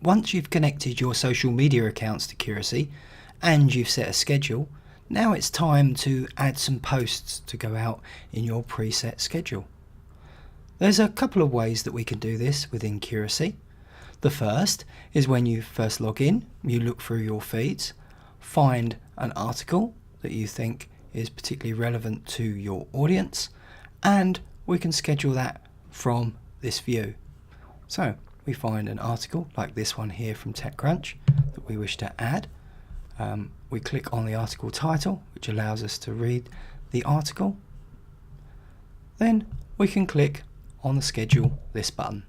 once you've connected your social media accounts to Kurasie and you've set a schedule, now it's time to add some posts to go out in your preset schedule. There's a couple of ways that we can do this within Kurasie. The first is when you first log in, you look through your feeds, find an article that you think is particularly relevant to your audience, and we can schedule that from this view. So we find an article like this one here from TechCrunch that we wish to add. We click on the article title, which allows us to read the article. Then we can click on the schedule this button.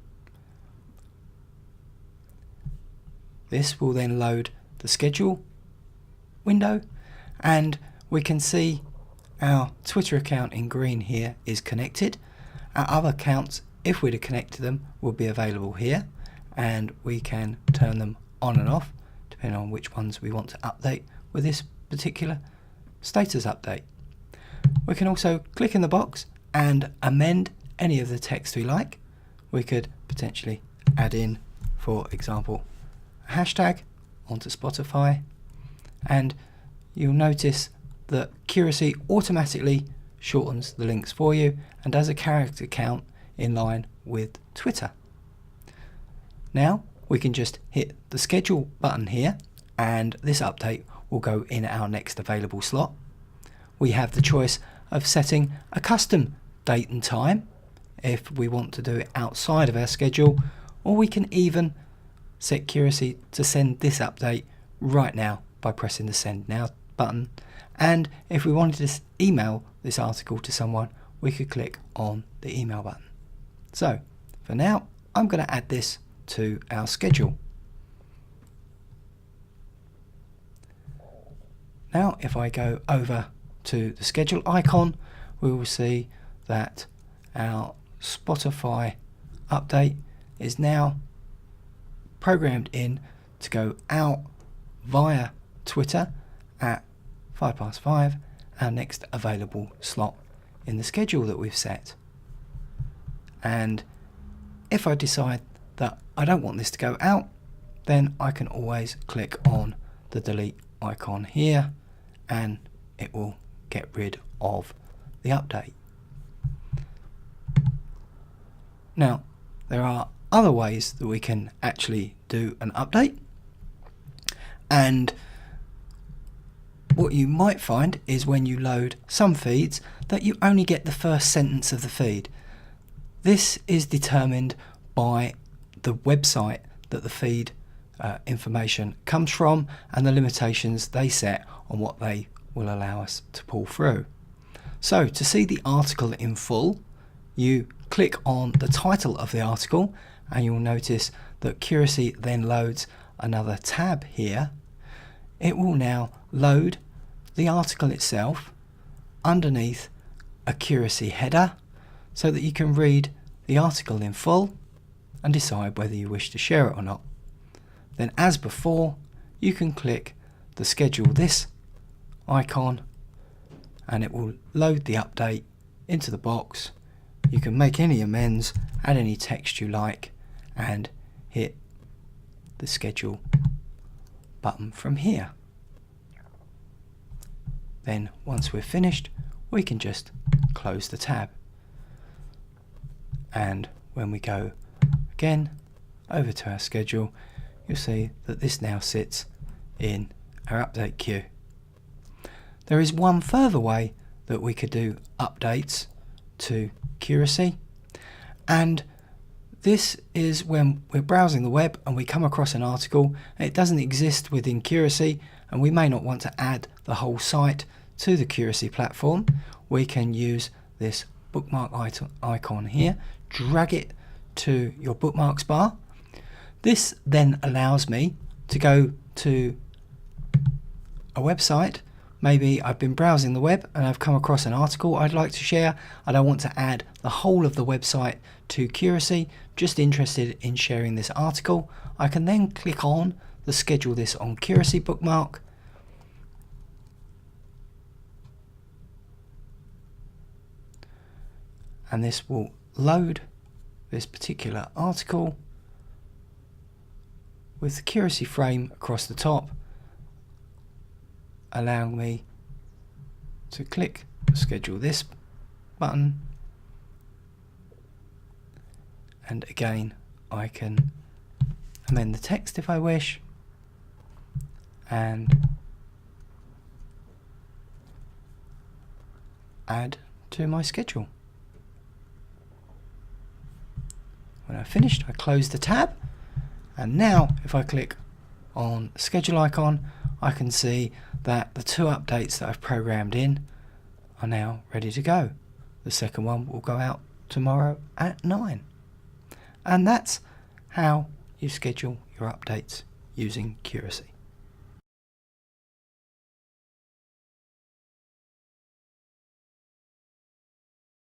This will then load the schedule window, and we can see our Twitter account in green here is connected. Our other accounts, if we're to connect to them, will be available here, and we can turn them on and off depending on which ones we want to update with this particular status update. We can also click in the box and amend any of the text we like. We could potentially add in, for example, a hashtag onto Spotify, and you'll notice that Kurasie automatically shortens the links for you and does a character count in line with Twitter. Now we can just hit the schedule button here, and this update will go in our next available slot. We have the choice of setting a custom date and time if we want to do it outside of our schedule, or we can even set Kurasie to send this update right now by pressing the Send Now button. And if we wanted to email this article to someone, we could click on the email button. So for now, I'm going to add this to our schedule. Now if I go over to the schedule icon, we will see that our Spotify update is now programmed in to go out via Twitter at 5:05, our next available slot in the schedule that we've set. And if I decide that I don't want this to go out, then I can always click on the delete icon here and it will get rid of the update. Now there are other ways that we can actually do an update, and what you might find is when you load some feeds that you only get the first sentence of the feed. This is determined by the website that the feed information comes from and the limitations they set on what they will allow us to pull through. So to see the article in full, you click on the title of the article and you'll notice that Kurasie then loads another tab here. It will now load the article itself underneath a Kurasie header so that you can read the article in full and decide whether you wish to share it or not. Then as before, you can click the schedule this icon and it will load the update into the box. You can make any amends, add any text you like, and hit the schedule button from here. Then once we're finished, we can just close the tab. And when we go again over to our schedule, you'll see that this now sits in our update queue. There is one further way that we could do updates to Kurasie, and this is when we're browsing the web and we come across an article and it doesn't exist within Kurasie and we may not want to add the whole site to the Kurasie platform. We can use this bookmark icon here, drag it to your bookmarks bar. This then allows me to go to a website. Maybe I've been browsing the web and I've come across an article I'd like to share. I don't want to add the whole of the website to Kurasie, just interested in sharing this article. I can then click on the schedule this on Kurasie bookmark, and this will load this particular article with the Kurasie frame across the top, allowing me to click schedule this button, and again I can amend the text if I wish, and add to my schedule. When I've finished, I close the tab, and now if I click on the schedule icon, I can see that the 2 updates that I've programmed in are now ready to go. The second one will go out tomorrow at 9. And that's how you schedule your updates using Kurasie.